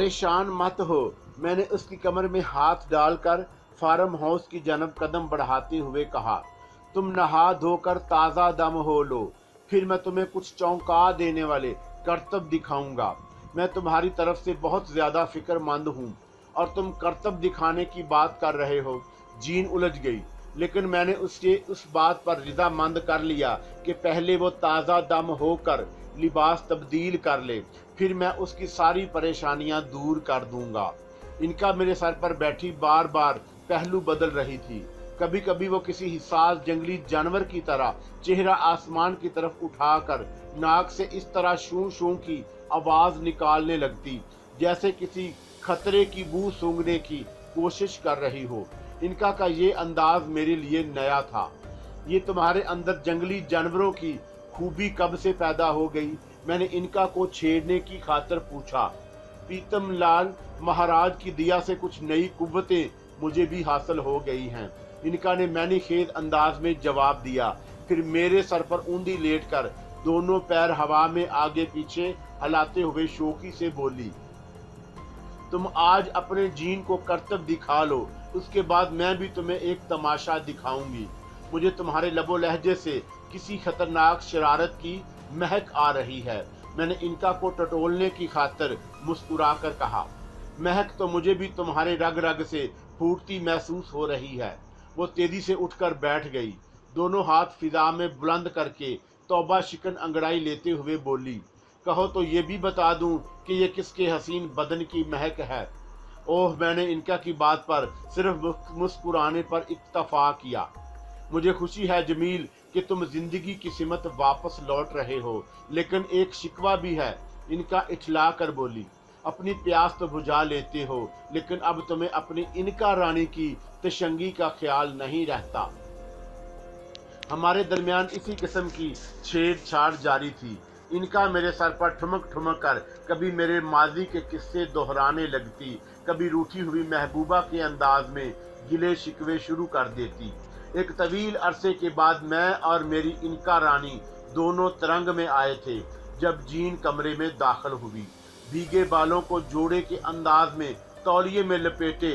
परेशान मत हो। मैंने उसकी कमर में हाथ डालकर फार्म हाउस की जानब कदम बढ़ाते हुए कहा, तुम नहा धोकर ताज़ा दम हो लो, फिर मैं तुम्हें कुछ चौंका देने वाले करतब दिखाऊंगा। मैं तुम्हारी तरफ से बहुत ज़्यादा फिक्रमंद हूँ और तुम करतब दिखाने की बात कर रहे हो। जीन उलझ गई, लेकिन मैंने उससे उस बात पर रज़ामंद कर लिया कि पहले वो ताज़ा दम होकर लिबास तब्दील कर ले, फिर मैं उसकी सारी परेशानियां दूर कर दूंगा। इनका मेरे सर पर बैठी बार बार पहलू बदल रही थी। कभी कभी वो किसी हिस्सास जंगली जानवर की तरह चेहरा आसमान की तरफ उठाकर नाक से इस तरह शू शू की आवाज निकालने लगती जैसे किसी खतरे की बू सूंघने की कोशिश कर रही हो। इनका का ये अंदाज मेरे लिए नया था। ये तुम्हारे अंदर जंगली जानवरों की खूबी कब से पैदा हो गई? मैंने इनका को छेड़ने की खातिर पूछा। पीतम लाल महाराज की दिया से कुछ नई कुव्वतें मुझे भी हासिल हो गई हैं। इनका ने मैंने खेद अंदाज में जवाब दिया, फिर मेरे सर पर ऊंधी लेटकर दोनों पैर हवा में आगे पीछे हिलाते हुए शौकी से बोली, तुम आज अपने जीन को करतब दिखा लो, उसके बाद मैं भी तुम्हें एक तमाशा दिखाऊंगी। मुझे तुम्हारे लबो लहजे से किसी खतरनाक शरारत की महक आ रही है। मैंने इनका को टटोलने की खातिर मुस्कुराकर कहा, महक तो मुझे भी तुम्हारे रग रग से फूटती महसूस हो रही है। वो तेजी से उठकर बैठ गई, दोनों हाथ फिजा में बुलंद करके तौबा शिकन अंगड़ाई लेते हुए बोली, कहो तो ये भी बता दूं कि ये किसके हसीन बदन की महक है। ओह, मैंने इनका की बात पर सिर्फ मुस्कुराने पर इत्तफा किया। मुझे खुशी है जमील कि तुम जिंदगी की सिमत वापस लौट रहे हो, लेकिन एक शिकवा भी है। इनका इठला कर बोली, अपनी प्यास तो बुझा लेते हो, लेकिन अब तुम्हें अपनी इनका रानी की तशंगी का ख्याल नहीं रहता। हमारे दरमियान इसी किस्म की छेड़छाड़ जारी थी। इनका मेरे सर पर ठुमक ठुमक कर कभी मेरे माजी के किस्से दोहराने लगती, कभी रूठी हुई महबूबा के अंदाज में गिले शिकवे शुरू कर देती। एक तवील अरसे के बाद मैं और मेरी इनका रानी दोनों तरंग में आए थे जब जीन कमरे में दाखिल हुई। भीगे बालों को जोड़े के अंदाज में तौलिए में लपेटे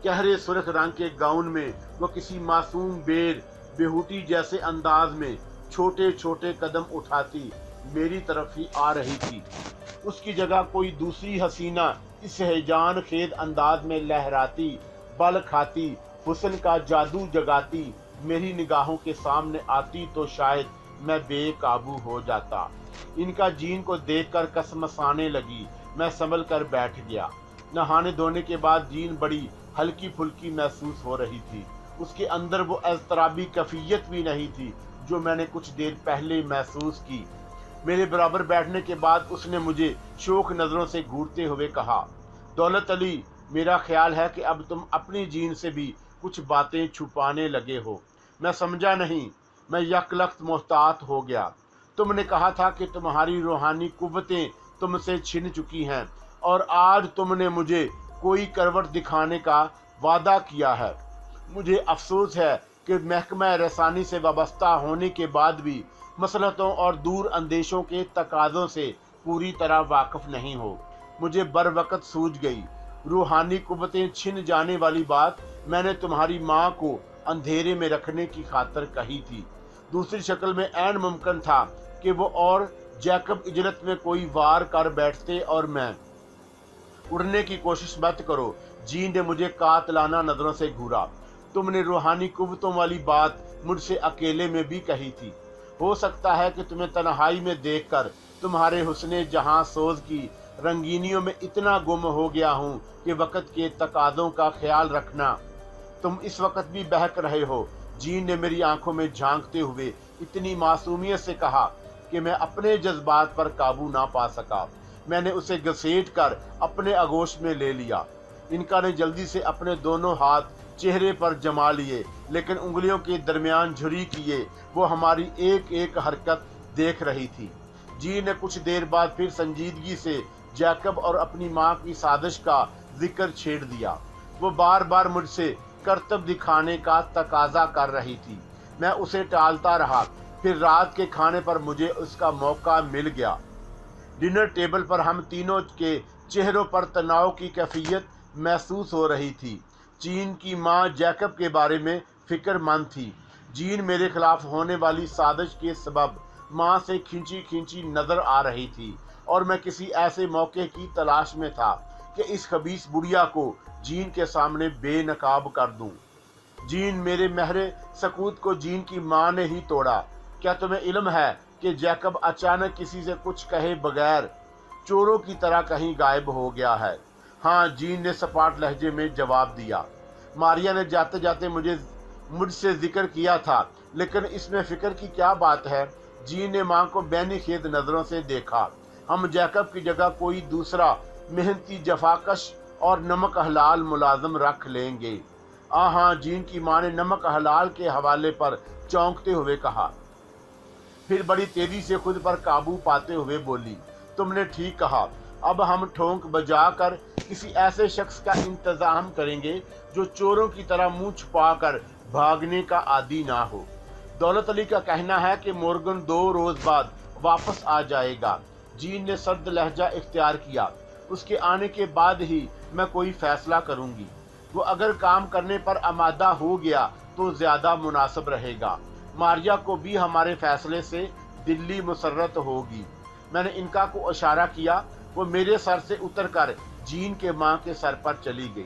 गहरे सुर्ख रंग के गाउन में वो किसी मासूम बेहूटी जैसे अंदाज में छोटे छोटे कदम उठाती मेरी तरफ ही आ रही थी। उसकी जगह कोई दूसरी हसीना इस हैजान खेद अंदाज में लहराती, बल खाती, हुस्न का जादू जगाती मेरी निगाहों के सामने आती तो शायद मैं बेकाबू हो जाता। इनका जीन को देखकर कसमसाने लगी। मैं संभल कर बैठ गया। नहाने धोने के बाद जीन बड़ी हल्की फुल्की महसूस हो रही थी। उसके अंदर वो एज़तराबी कैफियत भी नहीं थी जो मैंने कुछ देर पहले महसूस की। मेरे बराबर बैठने के बाद उसने मुझे शोक नजरों से घूरते हुए कहा, दौलत अली, मेरा ख्याल है कि अब तुम अपनी जीन से भी कुछ बातें छुपाने लगे हो। मैं समझा नहीं, मैं यकलख्त मोहतात हो गया। तुमने कहा था कि तुम्हारी रूहानी कुव्वतें तुमसे छिन चुकी हैं और आज तुमने मुझे कोई करवट दिखाने का वादा किया है। मुझे अफसोस है कि महकमा रसानी से वाबस्ता होने के बाद भी मसलहतों और दूर अंदेशों के तकाज़ों से पूरी तरह वाकिफ नहीं हो। मुझे बर वक़्त सूझ गई। रूहानी कुव्वतें छिन जाने वाली बात मैंने तुम्हारी माँ को अंधेरे में रखने की खातिर कही थी। दूसरी शक्ल में ऐन मुमकिन था कि वो और जैकब इजलत में कोई वार कर बैठते और मैं उड़ने की कोशिश मत करो। जीन ने मुझे कातलाना नजरों से घूरा। तुमने रूहानी कुव्वतों वाली बात मुझसे अकेले में भी कही थी। हो सकता है कि तुम्हें तन्हाई में देखकर तुम्हारे हुस्ने जहां सोज की रंगीनियों में इतना गुम हो गया हूं कि वक़्त के तकाज़ों का ख्याल रखना। तुम इस वक्त भी बहक रहे हो। जीन ने मेरी आंखों में झांकते हुए इतनी मासूमियत से कहा कि मैं अपने जज्बात पर काबू ना पा सका। मैंने उसे घसीट कर अपने आगोश में ले लिया। इनका ने जल्दी से अपने दोनों हाथ चेहरे पर जमा लिए, लेकिन उंगलियों के दरमियान झुरी किए वो हमारी एक एक हरकत देख रही थी। जी ने कुछ देर बाद फिर संजीदगी से जैकब और अपनी माँ की साजिश का जिक्र छेड़ दिया। वो बार बार मुझसे करतब दिखाने का तकाजा कर रही थी। मैं उसे टालता रहा। फिर रात के खाने पर मुझे उसका मौका मिल गया। डिनर टेबल पर हम तीनों के चेहरों पर तनाव की कैफियत महसूस हो रही थी। जीन की माँ जैकब के बारे में फिक्रमंद थी। जीन मेरे खिलाफ होने वाली साजिश के सबब माँ से खींची खींची नजर आ रही थी और मैं किसी ऐसे मौके की तलाश में था कि इस खबीस बुढ़िया को जीन के सामने बेनकाब कर दूं। जीन, मेरे महरे सकूत को जीन की माँ ने ही तोड़ा। क्या तुम्हें इल्म है कि जैकब अचानक किसी से कुछ कहे बगैर चोरों की तरह कहीं गायब हो गया है? हाँ, जीन ने सपाट लहजे में जवाब दिया। मारिया ने जाते जाते मुझसे जिक्र किया था, लेकिन इसमें फिक्र की क्या बात है? जीन ने माँ को बैनी खेद नजरों से देखा। हम जैकब की जगह कोई दूसरा मेहनती, जफाकश और नमक हलाल मुलाजिम रख लेंगे। हाँ, जीन की माँ ने नमक हलाल के हवाले पर चौंकते हुए कहा। फिर बड़ी तेजी से खुद पर काबू पाते हुए बोली, तुमने ठीक कहा। अब हम ठोंक बजाकर किसी ऐसे शख्स का इंतजाम करेंगे जो चोरों की तरह मुंह छुपाकर भागने का आदी ना हो। दौलत अली का कहना है कि मोर्गन 2 रोज बाद वापस आ जाएगा। जीन ने सर्द लहजा इख्तियार किया। उसके आने के बाद ही मैं कोई फैसला करूंगी। वो अगर काम करने पर आमादा हो गया तो ज्यादा मुनासिब रहेगा। मारिया को भी हमारे फैसले से दिल्ली मुसर्रत होगी। मैंने इनका को इशारा किया। वो मेरे सर से उतरकर जीन के माँ के सर पर चली गई।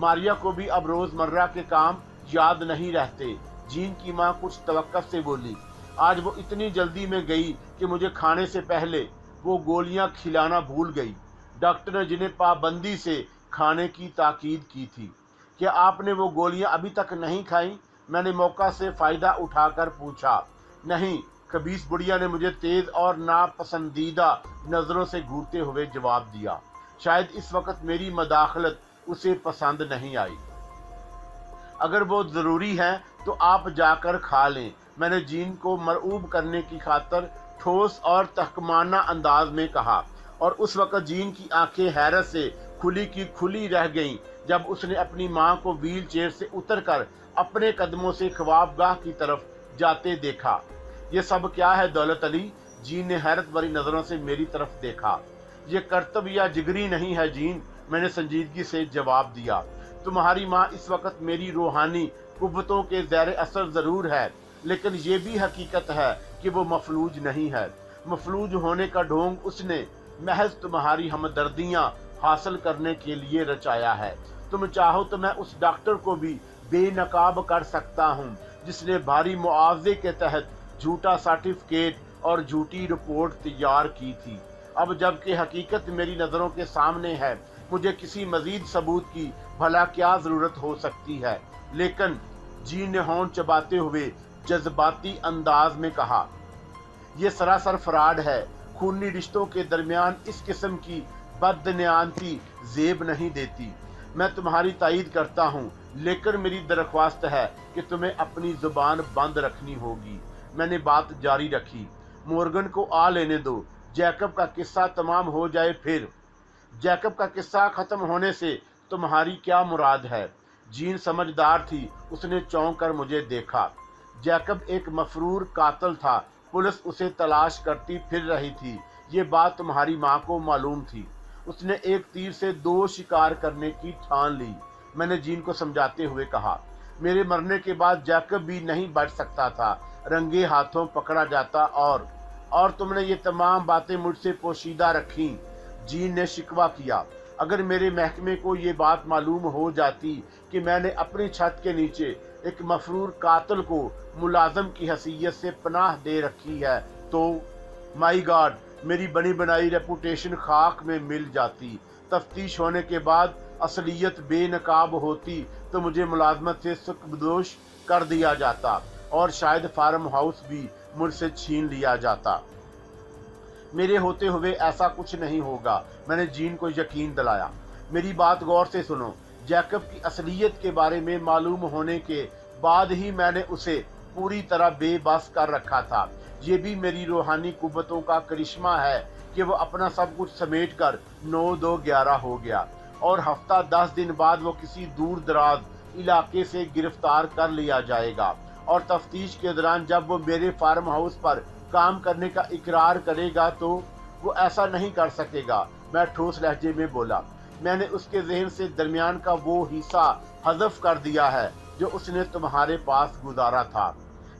मारिया को भी अब रोजमर्रा के काम याद नहीं रहते। जीन की माँ कुछ तवक्कुफ से बोली, आज वो इतनी जल्दी में गई कि मुझे खाने से पहले वो गोलियां खिलाना भूल गई। डॉक्टर ने जिन्हें पाबंदी से खाने की ताकीद की थी। क्या आपने वो गोलियां अभी तक नहीं खाई? मैंने मौका से फायदा उठाकर पूछा। नहीं, खबीस बुढ़िया ने मुझे तेज और नापसंदीदा नजरों से घूरते हुए जवाब दिया। शायद इस वक्त मेरी मदाखलत उसे पसंद नहीं आई। अगर वो जरूरी है तो आप जाकर खा लें। मैंने जीन को मरऊब करने की खातर ठोस और तहकमाना अंदाज में कहा, और उस वक्त जीन की आंखें हैरत से खुली की खुली रह गईं जब उसने अपनी मां को व्हील चेयर से उतरकर अपने कदमों से ख्वाबगाह की तरफ जाते देखा। ये सब क्या है दौलत अली? जीन ने हैरत भरी नजरों से मेरी तरफ देखा। ये करतब या जिगरी नहीं है जीन, मैंने संजीदगी से जवाब दिया। तुम्हारी माँ इस वक्त मेरी रूहानी कुव्वतों के ज़ैर असर जरूर है, लेकिन ये भी हकीकत है कि वो मफलूज नहीं है। मफलूज होने का ढोंग उसने महज तुम्हारी हमदर्दियां हासिल करने के लिए रचाया है। तुम चाहो तो मैं उस डॉक्टर को भी बेनकाब कर सकता हूँ जिसने भारी मुआवजे के तहत झूठा सर्टिफिकेट और झूठी रिपोर्ट तैयार की थी। अब जबकि हकीकत मेरी नज़रों के सामने है, मुझे किसी मजीद सबूत की भला क्या जरूरत हो सकती है? लेकिन जीन ने होंठ चबाते हुए जज्बाती अंदाज में कहा, यह सरासर फ्रॉड है। खूनी रिश्तों के दरमियान इस किस्म की बदनियानती जेब नहीं देती। मैं तुम्हारी तायीद करता हूँ, लेकिन मेरी दरख्वास्त है कि तुम्हें अपनी जुबान बंद रखनी होगी। मैंने बात जारी रखी, मोर्गन को आ लेने दो, जैकब का किस्सा तमाम हो जाए फिर। जैकब का किस्सा खत्म होने से तुम्हारी क्या मुराद है? जीन समझदार थी, उसने चौंक कर मुझे देखा। जैकब एक मफरूर कातिल था, पुलिस उसे तलाश करती फिर रही थी। ये बात तुम्हारी माँ को मालूम थी। उसने एक तीर से 2 शिकार करने की ठान ली। मैंने जीन को समझाते हुए कहा, मेरे मरने के बाद जैकब भी नहीं बच सकता था, रंगे हाथों पकड़ा जाता। और तुमने ये तमाम बातें मुझसे पोशीदा रखी। जीन ने शिकवा किया, अगर मेरे महकमे को ये बात मालूम हो जाती कि मैंने अपनी छत के नीचे एक मफरूर कातिल को मुलाजम की हैसियत से पनाह दे रखी है तो माई गॉड, मेरी बनी बनाई रेपुटेशन खाक में मिल जाती। तफ्तीश होने के बाद असलियत बेनकाब होती तो मुझे मुलाजमत से सुकबदोश कर दिया जाता और शायद फार्म हाउस भी मुझसे छीन लिया जाता। मेरे होते हुए ऐसा कुछ नहीं होगा, मैंने जीन को यकीन दिलाया। मेरी बात गौर से सुनो, जैकब की असलियत के बारे में मालूम होने के बाद ही मैंने उसे पूरी तरह बेबस कर रखा था। ये भी मेरी रूहानी कुव्वतों का करिश्मा है कि वो अपना सब कुछ समेट कर 9-2-11 हो गया और हफ्ता 10 दिन बाद वो किसी दूर दराज इलाके से गिरफ्तार कर लिया जाएगा और तफ्तीश के दौरान जब वो मेरे फार्म हाउस पर काम करने का इकरार करेगा तो वो ऐसा नहीं कर सकेगा। मैं ठोस लहजे में बोला। मैंने उसके ज़हन से दरमियान का वो हिस्सा हज़फ कर दिया है जो उसने तुम्हारे पास गुजारा था।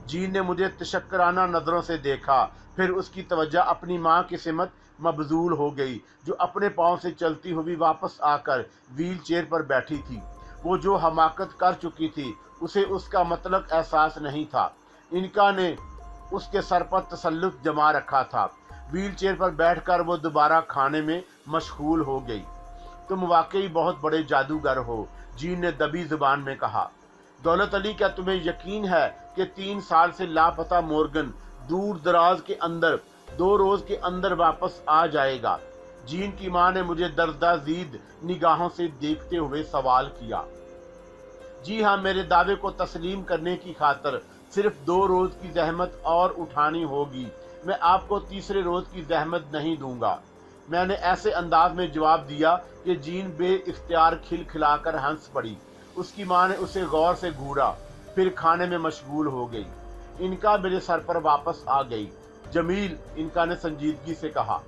जीन ने मुझे तशक्कराना नज़रों से देखा, फिर उसकी तवज्जो अपनी माँ की सिमत मबजूल हो गई, जो अपने पाँव से चलती हुई वापस आकर व्हील चेयर पर बैठी थी। वो जो हमाकत कर चुकी थी उसे उसका मतलब एहसास नहीं था। इनका ने उसके सर पर तसल्लुत जमा रखा था। व्हील चेयर पर बैठकर वो दोबारा खाने में मशगूल हो गई। तुम वाकई बहुत बड़े जादूगर हो, जीन ने दबी जुबान में कहा। दौलत अली, क्या तुम्हें यकीन है कि 3 साल से लापता मोर्गन दूर दराज के अंदर 2 रोज के अंदर वापस आ जाएगा? जीन की माँ ने मुझे दर्दाजीद निगाहों से देखते हुए सवाल किया। जी हाँ, मेरे दावे को तस्लीम करने की खातर सिर्फ 2 रोज की जहमत और उठानी होगी। मैं आपको तीसरे रोज की जहमत नहीं दूंगा। मैंने ऐसे अंदाज में जवाब दिया कि जीन बेइख्तियार खिलखिलाकर हंस पड़ी। उसकी माँ ने उसे गौर से घूरा, फिर खाने में मशगूल हो गई। इनका मेरे सर पर वापस आ गई। जमील, इनका ने संजीदगी से कहा,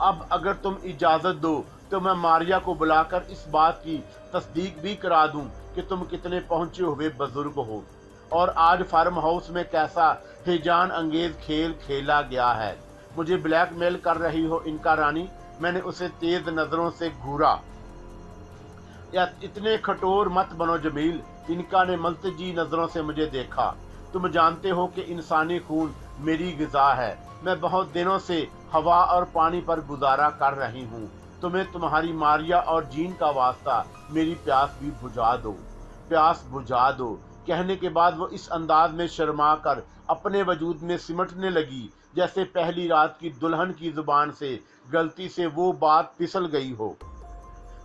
अब अगर तुम इजाजत दो तो मैं मारिया को बुलाकर इस बात की तस्दीक भी करा दूं कि तुम कितने पहुंचे हुए बुजुर्ग हो और आज फार्म हाउस में कैसा हिजान अंगेज खेल खेला गया है। मुझे ब्लैकमेल कर रही हो इनका रानी? मैंने उसे तेज नजरों से घूरा। या इतने कठोर मत बनो जमील, इनका ने मल्तजी नजरों से मुझे देखा। तुम जानते हो कि इंसानी खून मेरी ग़िज़ा है। मैं बहुत दिनों से हवा और पानी पर गुजारा कर रही हूँ। तुम्हें तुम्हारी मारिया और जीन का वास्ता मेरी प्यास भी बुझा दो, प्यास बुझा दो। कहने के बाद वो इस अंदाज में शर्मा कर अपने वजूद में सिमटने लगी जैसे पहली रात की दुल्हन की जुबान से गलती से वो बात फिसल गई हो।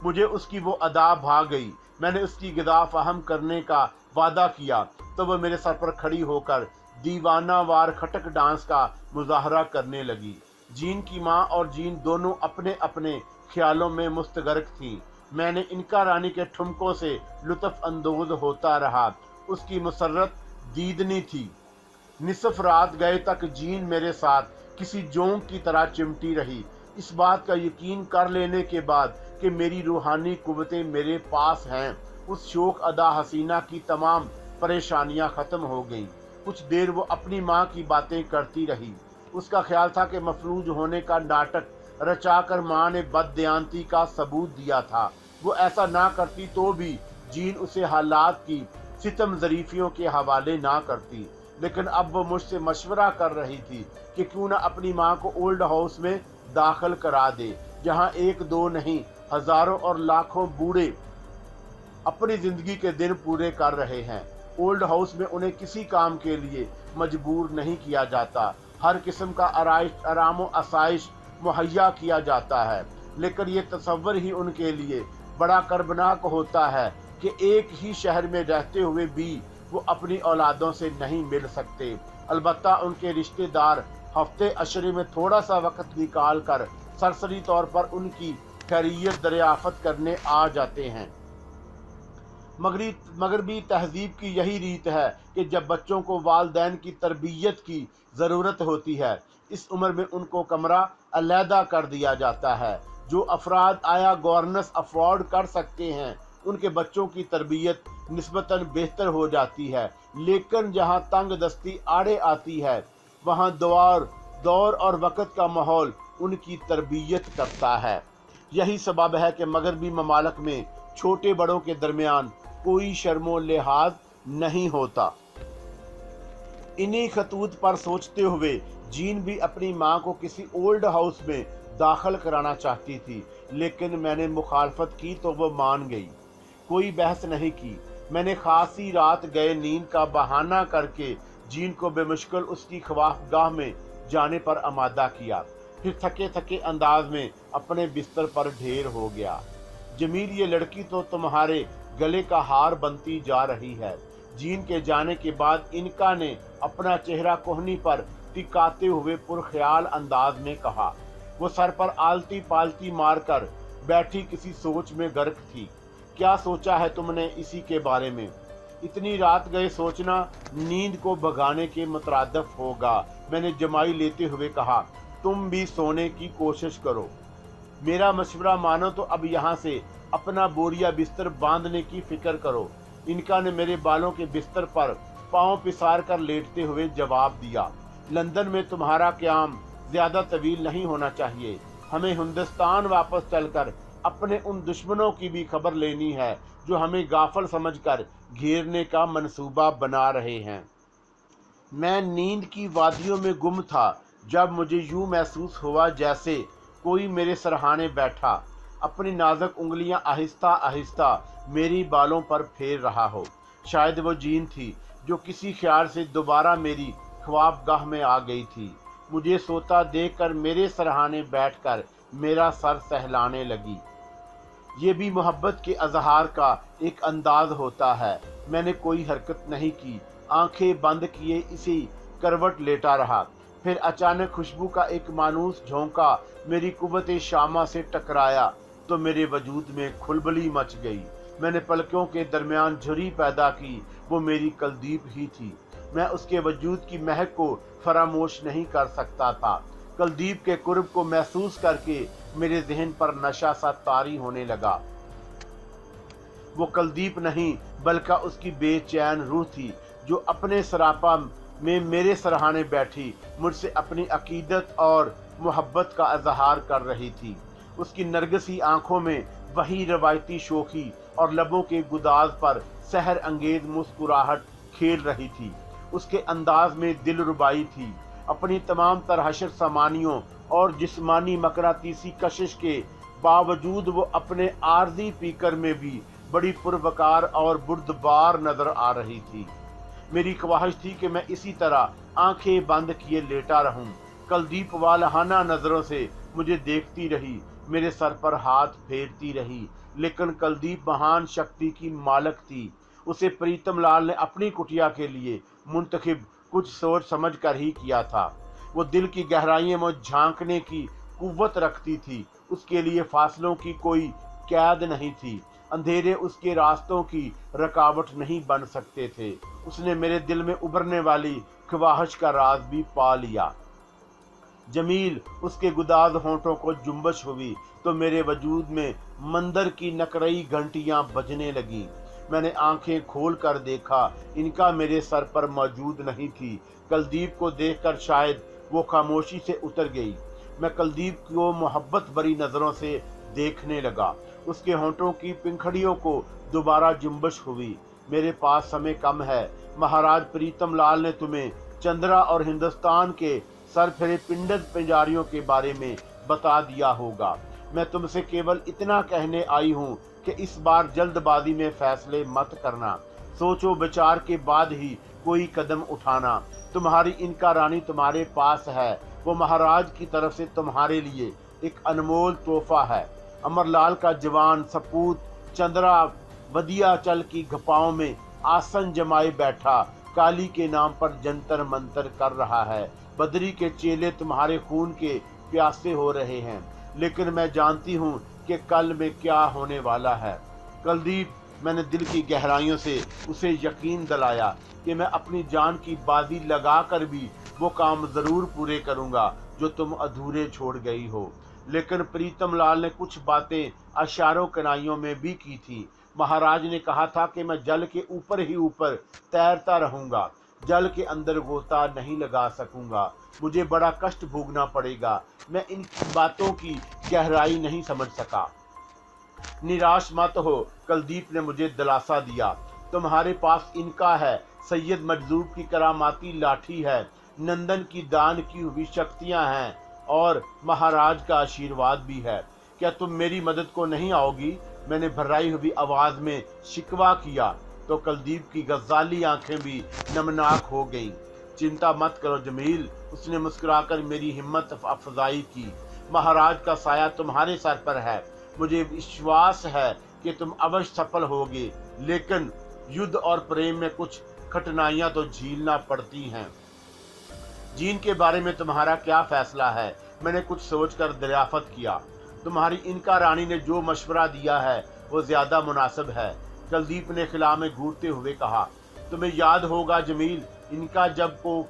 मुझे उसकी वो अदा भा गई। मैंने उसकी ग़िज़ा फहम करने का वादा किया तो वह मेरे सर पर खड़ी होकर दीवाना वार खटक डांस का मुजाहरा करने लगी। जीन की माँ और जीन दोनों अपने अपने ख्यालों में मुस्तगरक थी। मैंने इनका रानी के ठुमकों से लुत्फ अंदोज होता रहा। उसकी मुसर्रत दीदनी थी। निसफ रात गए तक जीन मेरे साथ किसी जोंक की तरह चिमटी रही। इस बात का यकीन कर लेने के बाद कि मेरी रूहानी कुव्वतें मेरे पास हैं, उस शोक अदा हसीना की तमाम परेशानियां खत्म हो गईं। कुछ देर वो अपनी माँ की बातें करती रही। उसका ख्याल था कि मफलूज होने का नाटक रचाकर माँ ने बददयांती का सबूत दिया था। वो ऐसा ना करती तो भी जीन उसे हालात की सितम ज़रीफियों के हवाले ना करती। लेकिन अब वो मुझसे मशवरा कर रही थी कि क्यों ना अपनी माँ को ओल्ड हाउस में दाखिल करा दे, जहाँ 1-2 नहीं हजारों और लाखों बूढ़े अपनी जिंदगी के दिन पूरे कर रहे हैं। ओल्ड हाउस में उन्हें किसी काम के लिए मजबूर नहीं किया जाता। हर किस्म का आराम व आसाइश मुहैया किया जाता है। लेकिन ये तसव्वुर ही उनके लिए बड़ा कर्बनाक होता है कि एक ही शहर में रहते हुए भी वो अपनी औलादों से नहीं मिल सकते। अलबत्ता उनके रिश्तेदार हफ्ते अशरे में थोड़ा सा वक्त निकाल कर सरसरी तौर पर उनकी खैरियत दरियाफ्त करने आ जाते हैं। मगरबी तहजीब की यही रीत है कि जब बच्चों को वालिदैन की तरबियत की ज़रूरत होती है, इस उम्र में उनको कमरा अलहदा कर दिया जाता है। जो अफराद आया गवर्नेंस अफोर्ड कर सकते हैं, उनके बच्चों की तरबियत निस्बतन बेहतर हो जाती है। लेकिन जहाँ तंग दस्ती आड़े आती है, वहाँ दौर और वक़्त का माहौल उनकी तरबियत करता है। यही सबब है कि मगरबी ममालिक में छोटे बड़ों के दरमियान कोई शर्मो लिहाज नहीं होता। इन्हीं खतूत पर सोचते हुए जीन भी अपनी माँ को किसी ओल्ड हाउस में दाखिल कराना चाहती थी, लेकिन मैंने मुखालफत की तो वो मान गई। कोई बहस नहीं की। मैंने खासी रात गए नींद का बहाना करके जीन को बेमुश्किल उसकी ख्वाहगाह में जाने पर आमादा किया, फिर थके थके अंदाज में अपने बिस्तर पर ढेर हो गया। जमील, ये लड़की तो तुम्हारे गले का हार बनती जा रही है। जीन के जाने के बाद इनका ने अपना चेहरा कोहनी पर टिकाते हुए पुरख्याल अंदाज में कहा। वो सर पर आलती पालती मारकर बैठी किसी सोच में गर्क थी। क्या सोचा है तुमने इसी के बारे में? इतनी रात गए सोचना नींद को भगाने के मुतरादिफ होगा। मैंने जमाई लेते हुए कहा, तुम भी सोने की कोशिश करो। मेरा मशवरा मानो तो अब यहाँ से अपना बोरिया बिस्तर बांधने की फिक्र करो। इनका ने मेरे बालों के बिस्तर पर पांव पिसार कर लेटते हुए जवाब दिया, लंदन में तुम्हारा क़याम ज्यादा तवील नहीं होना चाहिए। हमें हिंदुस्तान वापस चलकर अपने उन दुश्मनों की भी खबर लेनी है जो हमें गाफल समझकर घेरने का मंसूबा बना रहे हैं। मैं नींद की वादियों में गुम था जब मुझे यूं महसूस हुआ जैसे कोई मेरे सरहाने बैठा अपनी नाजुक उंगलियां आहिस्ता आहिस्ता मेरी बालों पर फेर रहा हो। शायद वो जीन थी जो किसी ख्याल से दोबारा मेरी ख्वाबगाह में आ गई थी। मुझे सोता देखकर मेरे सरहाने बैठकर मेरा सर सहलाने लगी। ये भी मोहब्बत के अजहार का एक अंदाज होता है। मैंने कोई हरकत नहीं की, आंखें बंद किए इसी करवट लेटा रहा। फिर अचानक खुशबू का एक मानूस झोंका मेरी कुव्वत शामा से टकराया तो मेरे वजूद में खुलबली मच गई। मैंने पलकों के दरमियान झुर्री पैदा की, वो मेरी कुलदीप ही थी। मैं उसके वजूद की महक को फरामोश नहीं कर सकता था। कुलदीप के कुर्ब को महसूस करके मेरे जहन पर नशा सा तारी होने लगा। वो कुलदीप नहीं बल्कि उसकी बेचैन रूह थी जो अपने सरापा में मेरे सरहाने बैठी मुझसे अपनी अकीदत और मोहब्बत का इजहार कर रही थी। उसकी नरगिसी आंखों में वही रवायती शोखी और लबों के गुदाज पर सहर अंगेज मुस्कुराहट खेल रही थी। उसके अंदाज में दिलरुबाई थी। अपनी तमाम तरहशर सामानियों और जिस्मानी मकनातीसी कशिश के बावजूद वो अपने आर्जी पीकर में भी बड़ी पुरवकार और बुर्दबार नजर आ रही थी। मेरी ख्वाहिश थी कि मैं इसी तरह आंखें बंद किए लेटा रहूं। कुलदीप वालहाना नजरों से मुझे देखती रही, मेरे सर पर हाथ फेरती रही, लेकिन कुलदीप महान शक्ति की मालक थी। उसे प्रीतम लाल ने अपनी कुटिया के लिए मुंतखब कुछ सोच समझ कर ही किया था। वो दिल की गहराइयों में झांकने की कुव्वत रखती थी। उसके लिए फासलों की कोई कैद नहीं थी, अंधेरे उसके रास्तों की रुकावट नहीं बन सकते थे। उसने मेरे दिल में उभरने वाली ख्वाहिश का राज भी पा लिया। जमील उसके गुदाज होंठों को जुम्बश हुई तो मेरे वजूद में मंदिर की नकरई घंटियां बजने लगी। मैंने आंखें खोल कर देखा, इनका मेरे सर पर मौजूद नहीं थी। कुलदीप को देखकर शायद वो खामोशी से उतर गई। मैं कुलदीप को मोहब्बत भरी नजरों से देखने लगा। उसके होंठों की पिंखड़ियों को दोबारा जुम्बश हुई। मेरे पास समय कम है। महाराज प्रीतम लाल ने तुम्हें चंद्रा और हिंदुस्तान के सरफरे पिंडत पंजारियों के बारे में बता दिया होगा। मैं तुमसे केवल इतना कहने आई हूँ कि इस बार जल्दबाजी में फैसले मत करना। सोचो विचार के बाद ही कोई कदम उठाना। तुम्हारी इनका रानी तुम्हारे पास है। वो महाराज की तरफ से तुम्हारे लिए एक अनमोल तोहफा है। अमरलाल का जवान सपूत चंद्रा वदिया चल की गपाओं में आसन जमाए बैठा काली के नाम पर जंतर मंतर कर रहा है। बदरी के चेले तुम्हारे खून के प्यासे हो रहे हैं, लेकिन मैं जानती हूँ कि कल में क्या होने वाला है। कुलदीप, मैंने दिल की गहराइयों से उसे यकीन दिलाया कि मैं अपनी जान की बाजी लगा कर भी वो काम जरूर पूरे करूँगा जो तुम अधूरे छोड़ गई हो। लेकिन प्रीतम लाल ने कुछ बातें अशारों कनाइयों में भी की थी। महाराज ने कहा था कि मैं जल के ऊपर ही ऊपर तैरता रहूंगा, जल के अंदर गोता नहीं लगा सकूंगा। मुझे बड़ा कष्ट भोगना पड़ेगा। मैं इन बातों की गहराई नहीं समझ सका। निराश मत हो, कुलदीप ने मुझे दिलासा दिया। तुम्हारे पास इनका है, सैयद मजदूब की करामाती लाठी है, नंदन की दान की हुई शक्तियां हैं और महाराज का आशीर्वाद भी है। क्या तुम मेरी मदद को नहीं आओगी? मैंने भर्राई हुई आवाज में शिकवा किया तो कुलदीप की गजाली आंखें भी नमनाक हो गईं। चिंता मत करो जमील, उसने मुस्कुराकर मेरी हिम्मत अफजाई की। महाराज का साया तुम्हारे सर पर है। मुझे विश्वास है कि तुम अवश्य सफल होगे, लेकिन युद्ध और प्रेम में कुछ कठिनाइयां तो झेलना पड़ती हैं। जीन के बारे में तुम्हारा क्या फैसला है? मैंने कुछ सोचकर दरियाफत किया। तुम्हारी इनका रानी ने जो मशवरा दिया है वो ज्यादा मुनासिब है। कुलदीप ने खिला में घूरते हुए कहा। तुम्हें याद होगा जमील, इनका जब को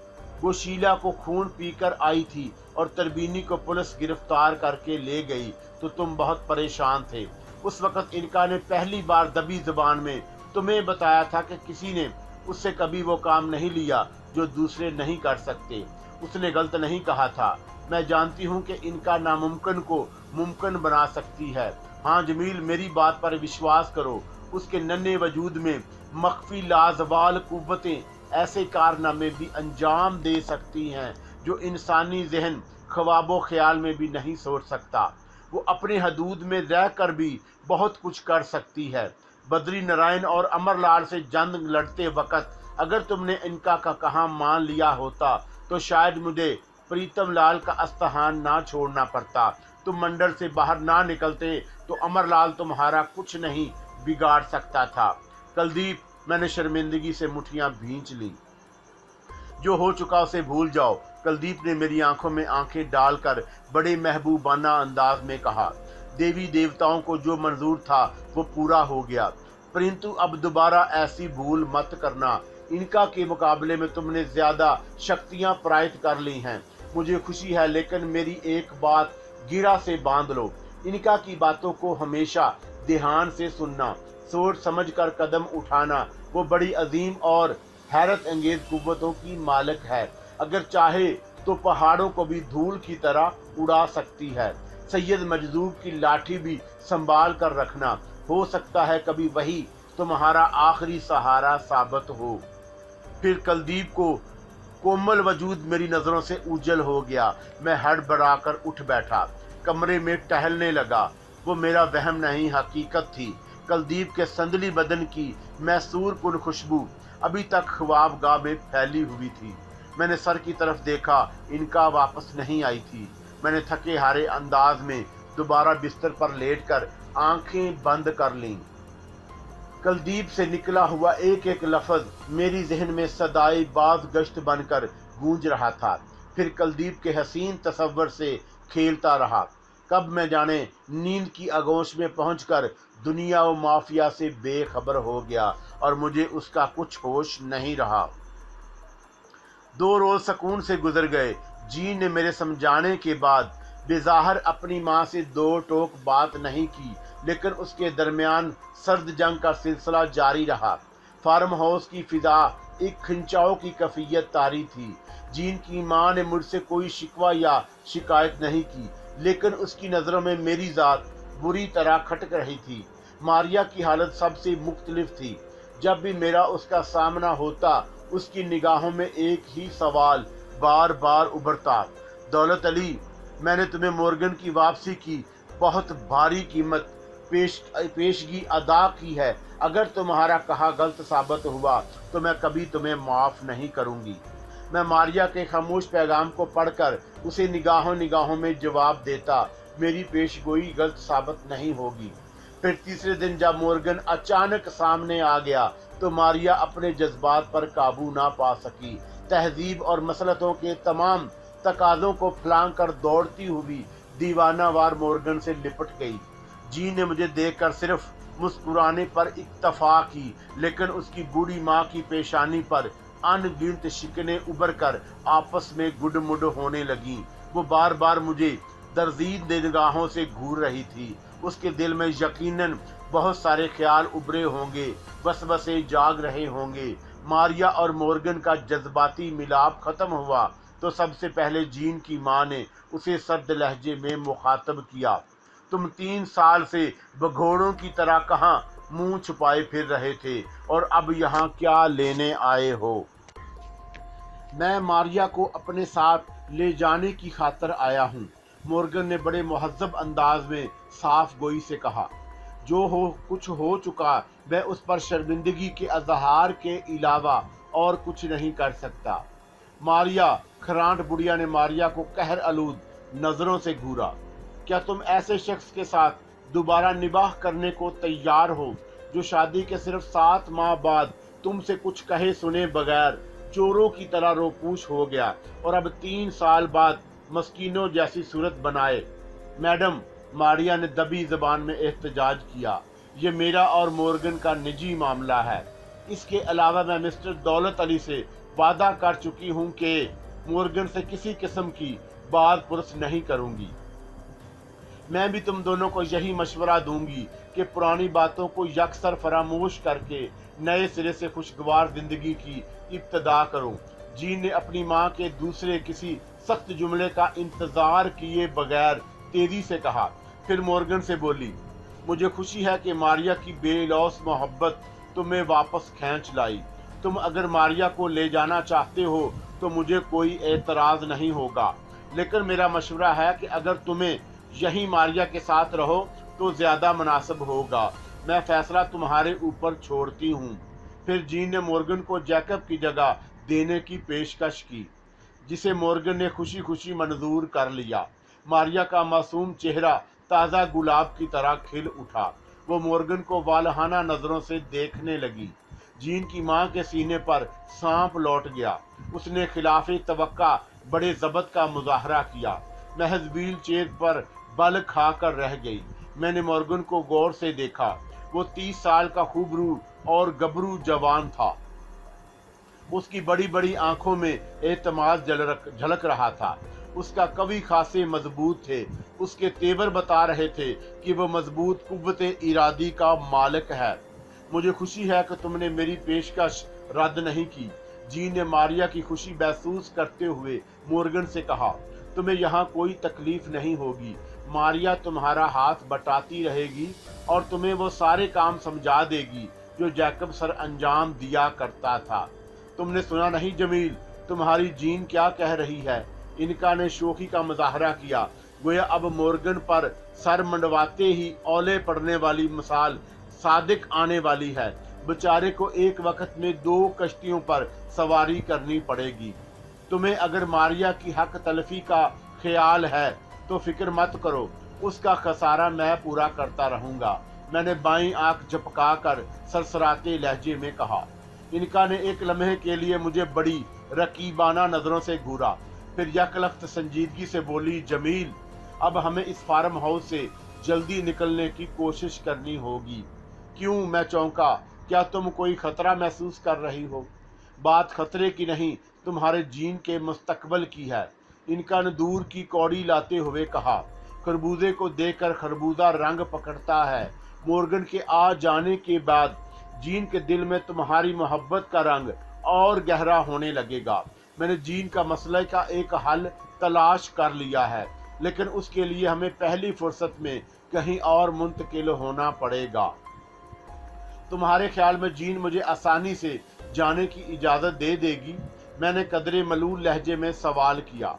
वो शीला को खून पीकर आई थी और तरबीनी को पुलिस गिरफ्तार करके ले गई तो तुम बहुत परेशान थे। उस वक्त इनका ने पहली बार दबी जुबान में तुम्हें बताया था कि किसी ने उससे कभी वो काम नहीं लिया जो दूसरे नहीं कर सकते। उसने गलत नहीं कहा था। मैं जानती हूँ कि इनका नामुमकिन को मुमकिन बना सकती है। हाँ जमील, मेरी बात पर विश्वास करो, उसके नन्हे वजूद में मख्फी लाजवाल कुव्वतें ऐसे कारनामे भी अंजाम दे सकती हैं जो इंसानी जहन ख्वाबो ख्याल में भी नहीं सोच सकता। वो अपने हदूद में रह कर भी बहुत कुछ कर सकती है। बद्री नारायण और अमरलाल से जंग लड़ते वक्त अगर तुमने इनका का कहा मान लिया होता तो शायद मुझे प्रीतम लाल का अस्तहान ना छोड़ना पड़ता। तुम मंडल से बाहर ना निकलते तो अमरलाल तुम्हारा कुछ नहीं बिगाड़ सकता था। कुलदीप, मैंने शर्मिंदगी से मुट्ठियां भींच ली। जो हो चुका उसे भूल जाओ। कुलदीप ने मेरी आंखों में आंखें डालकर बड़े महबूबाना अंदाज में कहा। देवी देवताओं को जो मंजूर था वो पूरा हो गया, परंतु अब दोबारा ऐसी भूल मत करना। इनका के मुकाबले में तुमने ज्यादा शक्तियां प्राप्त कर ली हैं। मुझे खुशी है, लेकिन मेरी एक बात गिरा से बांध लो। इनका की बातों को हमेशा ध्यान से सुनना, सोच समझ कर कदम उठाना। वो बड़ी अजीम और हैरत अंगेज कुव्वतों की मालिक है। अगर चाहे तो पहाड़ों को भी धूल की तरह उड़ा सकती है। सैयद मजदूब की लाठी भी संभाल कर रखना, हो सकता है कभी वही तुम्हारा आखिरी सहारा साबित हो। फिर कुलदीप को कोमल वजूद मेरी नजरों से उजल हो गया। मैं हड़बड़ाकर उठ बैठा, कमरे में टहलने लगा। वो मेरा वहम नहीं, हकीकत थी। कुलदीप के संदली बदन की मैसूर कुन खुशबू अभी तक ख्वाबगाह में फैली हुई थी। मैंने सर की तरफ देखा, इनका वापस नहीं आई थी। मैंने थके हारे अंदाज में दोबारा बिस्तर पर लेटकर आंखें बंद कर लीं। कुलदीप से निकला हुआ एक एक लफ्ज मेरी जहन में सदाई बाज गश्त बनकर गूंज रहा था। फिर कुलदीप के हसीन तस्वर से खेलता रहा। कब मैं जाने नींद की आगोश में पहुंचकर दुनिया व माफिया से बेखबर हो गया और मुझे उसका कुछ होश नहीं रहा। 2 रोज सुकून से गुजर गए। जीन ने मेरे समझाने के बाद बेज़ाहिर अपनी माँ से 2 टोक बात नहीं की, लेकिन उसके दरमियान सर्द जंग का सिलसिला जारी रहा। फार्म हाउस की फिजा एक खिंचाव की कैफियत तारी थी। जीन की माँ ने मुझसे कोई शिकवा या शिकायत नहीं की, लेकिन उसकी नज़रों में मेरी ज़ात बुरी तरह खटक रही थी। मारिया की हालत सबसे मुख्तलिफ थी। जब भी मेरा उसका सामना होता, उसकी निगाहों में एक ही सवाल बार बार उभरता, दौलत अली, मैंने तुम्हें मॉर्गन की वापसी की बहुत भारी कीमत पेशगी अदा की है। अगर तुम्हारा कहा गलत साबित हुआ तो मैं कभी तुम्हें माफ़ नहीं करूंगी। मैं मारिया के खामोश पैगाम को पढ़कर उसे निगाहों निगाहों में जवाब देता, मेरी पेशगोई गलत साबित नहीं होगी। फिर तीसरे दिन जब मॉर्गन अचानक सामने आ गया तो मारिया अपने जज्बात पर काबू ना पा सकी। तहजीब और मसलतों के तमाम तकाज़ों को फलांग कर दौड़ती हुई दीवानावार मॉर्गन से लिपट गई। जी ने मुझे देखकर सिर्फ मुस्कुराने पर इक्तफा की, लेकिन उसकी बूढ़ी माँ की पेशानी पर अनगिनत शिकने उभर कर आपस में गुडमुड होने लगी। वो बार बार मुझे दर्जीद निगाहों से घूर रही थी। उसके दिल में यकीनन बहुत सारे ख्याल उभरे होंगे, वसवसे जाग रहे होंगे। मारिया और मॉर्गन का जज्बाती मिलाप खत्म हुआ तो सबसे पहले जीन की माँ ने उसे सर्द लहजे में मुखातब किया, तुम 3 साल से भगोड़ों की तरह कहाँ मुंह छुपाए फिर रहे थे और अब यहाँ क्या लेने आए हो? मैं मारिया को अपने साथ ले जाने की खातिर आया हूँ, मॉर्गन ने बड़े मुहज्जब अंदाज में साफ गोई से कहा। जो हो कुछ हो चुका, मैं उस पर शर्मिंदगी के अजहार के अलावा और कुछ नहीं कर सकता। मारिया, खरांट बुढ़िया ने मारिया को कहर आलूद नजरों से घूरा। क्या तुम ऐसे शख्स के साथ दोबारा निबाह करने को तैयार हो जो शादी के सिर्फ 7 माह बाद तुमसे कुछ कहे सुने बगैर चोरों की तरह रोपूश हो गया और अब 3 साल बाद मस्कीनों जैसी सूरत बनाए? मैडम, मारिया ने दबी जबान में एहतजाज किया, ये मेरा और मॉर्गन का निजी मामला है। इसके अलावा मैं मिस्टर दौलत अली से वादा कर चुकी हूँ कि मॉर्गन से किसी किस्म की बात पुरस नहीं करूंगी। मैं भी तुम दोनों को यही मशवरा दूंगी कि पुरानी बातों को यकसर फरामोश करके नए सिरे से खुशगवार जिंदगी की इब्तदा करो। जीन ने अपनी माँ के दूसरे किसी सख्त जुमले का इंतजार किए बगैर तेजी से कहा। फिर मॉर्गन से बोली, मुझे खुशी है कि मारिया की बेलौस मोहब्बत तुम्हें वापस खींच लाई। तुम अगर मारिया को ले जाना चाहते हो तो मुझे कोई एतराज नहीं होगा, लेकिन मेरा मशवरा है कि अगर तुम्हें यही मारिया के साथ रहो तो ज्यादा मुनासिब होगा। मैं फैसला तुम्हारे ऊपर छोड़ती हूँ। फिर जीन ने मॉर्गन को जैकब की जगह देने की पेशकश की, जिसे मॉर्गन ने खुशी खुशी मंजूर कर लिया। मारिया का मासूम चेहरा ताज़ा गुलाब की तरह खिल उठा। वो मॉर्गन को वालहाना नजरों से देखने लगी। जीन की माँ के सीने पर सांप लौट गया। उसने खिलाफे तवक्का बड़े जबत का मुजाहरा किया। महज व्हील चेयर पर बल खाकर रह गई। मैंने मॉर्गन को गौर से देखा। वो 30 साल का खूबरू और गबरू जवान था। उसकी बड़ी बड़ी आंखों में एतमाद झलक रहा था। उसका कवि खासे मजबूत थे। उसके तेवर बता रहे थे कि वह मजबूत कुव्वत इरादी का मालिक है। मुझे खुशी है कि तुमने मेरी पेशकश रद्द नहीं की। जी ने मारिया की खुशी महसूस करते हुए मॉर्गन से कहा, तुम्हें यहाँ कोई तकलीफ नहीं होगी। मारिया तुम्हारा हाथ बटाती रहेगी और तुम्हें वो सारे काम समझा देगी जो जैकब सर अंजाम दिया करता था। तुमने सुना नहीं जमील, तुम्हारी जीन क्या कह रही है? इनका ने शोखी का मुजाहरा किया। गोया अब मॉर्गन पर सर मंडवाते ही औले पड़ने वाली मिसाल सादिक आने वाली है। बेचारे को एक वक्त में 2 कश्तियों पर सवारी करनी पड़ेगी। तुम्हें अगर मारिया की हक तलफी का ख्याल है तो फिक्र मत करो, उसका खसारा मैं पूरा करता रहूंगा। मैंने बाईं आंख झपका कर सरसराते लहजे में कहा। इनका ने एक लम्हे के लिए मुझे बड़ी रकीबाना नजरों से घूरा, फिर यकलख्त संजीदगी से बोली, जमील, अब हमें इस फार्म हाउस से जल्दी निकलने की कोशिश करनी होगी। क्यों? मैं चौंका। क्या तुम कोई खतरा महसूस कर रही हो? बात खतरे की नहीं, तुम्हारे जीन के मुस्तकबल की है। इनका ने दूर की कौड़ी लाते हुए कहा। खरबूजे को देखकर खरबूजा रंग पकड़ता है। मॉर्गन के आ जाने के बाद जीन के दिल में तुम्हारी मोहब्बत का रंग और गहरा होने लगेगा। मैंने जीन का मसले का एक हल तलाश कर लिया है, लेकिन उसके लिए हमें पहली फुर्सत में कहीं और मुंतकिल होना पड़ेगा। तुम्हारे ख्याल में जीन मुझे आसानी से जाने की इजाजत दे देगी? मैंने कदरे मलूल लहजे में सवाल किया।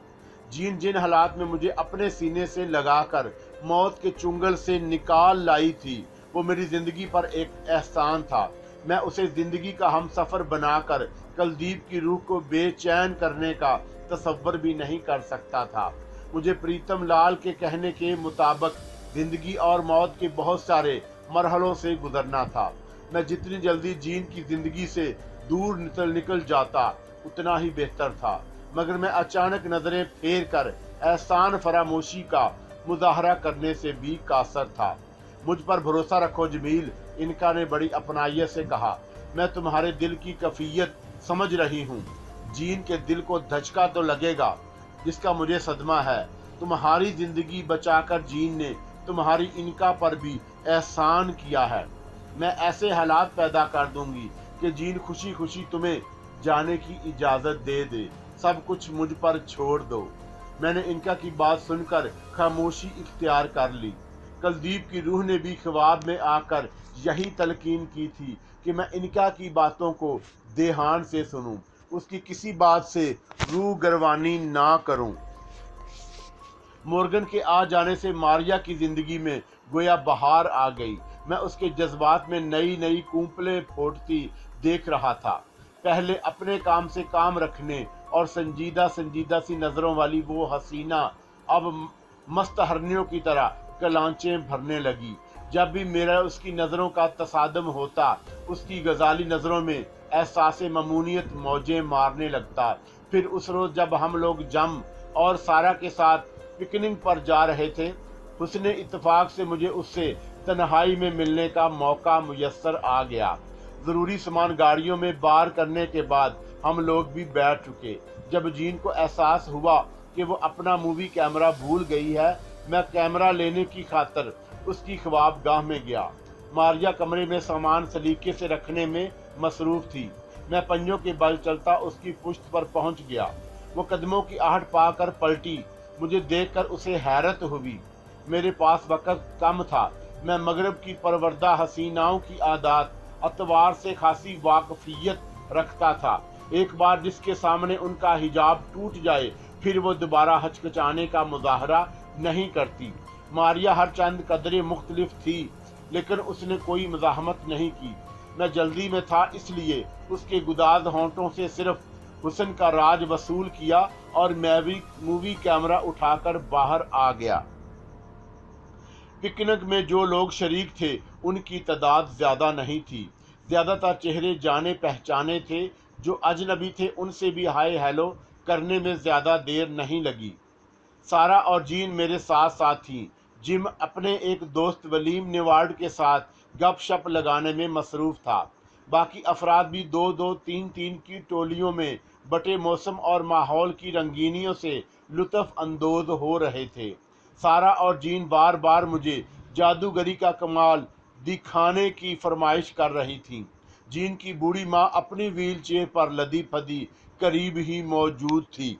जीन जिन हालात में मुझे अपने सीने से लगाकर मौत के चुंगल से निकाल लाई थी, वो मेरी जिंदगी पर एक एहसान था। मैं उसे जिंदगी का हम सफर बनाकर कुलदीप की रूह को बेचैन करने का तसव्वुर भी नहीं कर सकता था। मुझे प्रीतम लाल के कहने के मुताबिक जिंदगी और मौत के बहुत सारे मरहलों से गुजरना था। मैं जितनी जल्दी जीन की जिंदगी से दूर निकल जाता उतना ही बेहतर था, मगर मैं अचानक नजरें फेर कर एहसान फरामोशी का मुजाहरा करने से भी कासर था। मुझ पर भरोसा रखो जमील, इनका ने बड़ी अपनाइयत से कहा। मैं तुम्हारे दिल की कैफियत समझ रही हूँ। जीन के दिल को धचका तो लगेगा, जिसका मुझे सदमा है। तुम्हारी जिंदगी बचाकर जीन ने तुम्हारी इनका पर भी एहसान किया है। मैं ऐसे हालात पैदा कर दूंगी कि जीन खुशी खुशी तुम्हें जाने की इजाजत दे दे। सब कुछ मुझ पर छोड़ दो। मैंने इनका की बात सुनकर खामोशी इख्तियार कर ली। कुलदीप की रूह ने भी ख्वाब में आकर यही तलकीन की थी कि मैं इनका की बातों को देहान से सुनूं, उसकी किसी बात से रूह गरवानी ना करूं। मॉर्गन के आ जाने से मारिया की जिंदगी में गोया बहार आ गई। मैं उसके जज्बात में नई नई कूंपलें फूटती देख रहा था। पहले अपने काम से काम रखने और संजीदा संजीदा सी नजरों वाली वो हसीना अब मस्त हरनियों की तरह कलांचें भरने लगी। जब भी मेरा उसकी नजरों का तसादम होता, उसकी गजाली नजरों में एहसासे ममूनियत मौजें मारने लगता। फिर उस रोज जब हम लोग जम और सारा के साथ पिकनिक पर जा रहे थे, हुस्ने इत्तेफाक से मुझे उससे तन्हाई में मिलने का मौका मुयस्सर आ गया। जरूरी सामान गाड़ियों में बार करने के बाद हम लोग भी बैठ चुके। जब जीन को एहसास हुआ कि वो अपना मूवी कैमरा भूल गई है, मैं कैमरा लेने की खातिर उसकी ख्वाबगाह में गया। मारिया कमरे में सामान सलीके से रखने में मसरूफ थी। मैं पंजों के बल चलता उसकी पुश्त पर पहुंच गया। वो कदमों की आहट पाकर पलटी। मुझे देखकर उसे हैरत हुई। मेरे पास वक़्त कम था। मैं मगरब की परवरदा हसीनाओं की आदत अतवार से खासी वाकफियत रखता था। एक बार जिसके सामने उनका हिजाब टूट जाए, फिर वो दोबारा हचकचाने का मुजाहरा नहीं करती। मारिया हर चंद कदरे मुख्तलिफ थी, लेकिन उसने कोई मज़ाहमत नहीं की। मैं जल्दी में था, इसलिए उसके गुदाज होंठों से सिर्फ हुस्न का राज वसूल किया और मैं भी मूवी कैमरा उठाकर बाहर आ गया। पिकनिक में जो लोग शरीक थे उनकी तादाद ज्यादा नहीं थी। ज्यादातर चेहरे जाने पहचाने थे। जो अजनबी थे उनसे भी हाय हेलो करने में ज्यादा देर नहीं लगी। सारा और जीन मेरे साथ साथ थी। जिम अपने एक दोस्त वलीम नेवार्ड के साथ गपशप लगाने में मसरूफ था। बाकी अफराद भी दो दो तीन तीन की टोलियों में बटे मौसम और माहौल की रंगीनियों से लुत्फ अंदोज हो रहे थे। सारा और जीन बार बार मुझे जादूगरी का कमाल दिखाने की फरमाइश कर रही थी। जीन की बूढ़ी माँ अपनी व्हील चेयर पर लदी फदी करीब ही मौजूद थी।